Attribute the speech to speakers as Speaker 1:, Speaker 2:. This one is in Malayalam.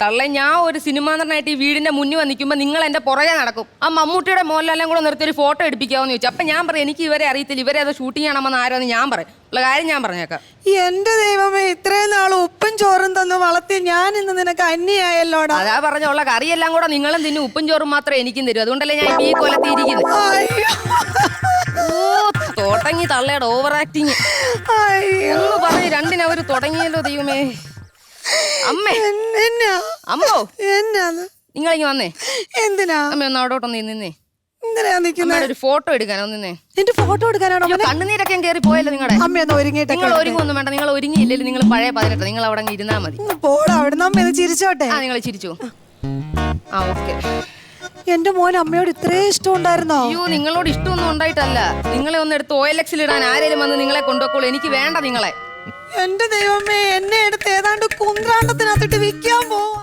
Speaker 1: തള്ളെ ഞാൻ ഒരു സിനിമാ നടനായിട്ട് ഈ വീടിന്റെ മുന്നിൽ വന്നിരിക്കുമ്പോൾ നിങ്ങൾ എന്റെ പുറകെ നടക്കും. ആ മമ്മൂട്ടിയുടെ മോഹൻലാലും കൂടെ നിർത്തി ഒരു ഫോട്ടോ എടുപ്പിക്കാമെന്ന് ചോദിച്ചു. അപ്പൊ ഞാൻ പറയും എനിക്ക് ഇവരെ അറിയത്തില്ല, ഇവരെ അത് ഷൂട്ടിംഗ് ചെയ്യണമെന്ന് ആരോന്ന് ഞാൻ പറയും. ഉള്ള കാര്യം ഞാൻ പറഞ്ഞേക്കാം.
Speaker 2: എന്റെ ദൈവമേ, ഇത്രയും നാൾ ഉപ്പും ചോറും തന്നു വളർത്തി ഞാൻ ഇന്ന് നിനക്ക് അന്യായല്ലോടാ.
Speaker 1: അതാ പറഞ്ഞുള്ള കറിയെല്ലാം കൂടെ നിങ്ങളും തിന്നും, ഉപ്പും ചോറും മാത്രമേ എനിക്കും തരൂ. അതുകൊണ്ടല്ലേ ഞാൻ ഈ കൊലത്തിയിരിക്കുന്നത്. ഓ തുടങ്ങി തള്ളയുടെ ഓവർ ആക്ടിങ് ഒന്ന് പറഞ്ഞ് രണ്ടിനെ അവര് തുടങ്ങിയല്ലോ ദൈവമേ. അമ്മേ അമ്മോ നിങ്ങളിങ്ങ് വന്നേ.
Speaker 2: എന്തിനാ
Speaker 1: അമ്മ ഒന്ന് അവിടോട്ടൊന്ന് നിന്നേ.
Speaker 2: എന്തിനാ നിൽക്കുന്നത്?
Speaker 1: ഒരു ഫോട്ടോ എടുക്കാനോ നിന്നേ.
Speaker 2: നിന്റെ ഫോട്ടോ എടുക്കാനാണോ?
Speaker 1: കണ്ണുനീരൊക്കെ കയറി പോയല്ലോ നിങ്ങളുടെ.
Speaker 2: അമ്മയൊന്ന് ഒരുങ്ങിയിട്ട്.
Speaker 1: നിങ്ങൾ ഒരുങ്ങൊന്നും വേണ്ട, നിങ്ങൾ ഒരുങ്ങിയില്ലല്ലോ. നിങ്ങൾ പഴയ 18, നിങ്ങൾ അവിടെ ഇരുന്നാ മതി.
Speaker 2: പോടാ അവിടുന്ന്. അമ്മ ഇത് ചിരിച്ചോട്ടെ.
Speaker 1: ആ നിങ്ങൾ ചിരിച്ചു. ആ ഓക്കെ.
Speaker 2: എന്റെ മോൻ അമ്മയോട് ഇത്രയും ഇഷ്ടം ഉണ്ടായിരുന്നോ?
Speaker 1: അയ്യോ നിങ്ങളോട് ഇഷ്ടമൊന്നും ഉണ്ടായിട്ടല്ല. നിങ്ങളെ ഒന്ന് എടുത്ത് OLX ഇടാൻ ആരേലും വന്ന് നിങ്ങളെ കൊണ്ടുപോക്കോളൂ. എനിക്ക് വേണ്ട നിങ്ങളെ.
Speaker 2: എന്റെ ദൈവമേ, എന്നെ എടുത്ത് ഏതാണ്ട് കുന്ത്രാണ്ടത്തിനകത്തിട്ട് വിൽക്കാൻ പോവാ.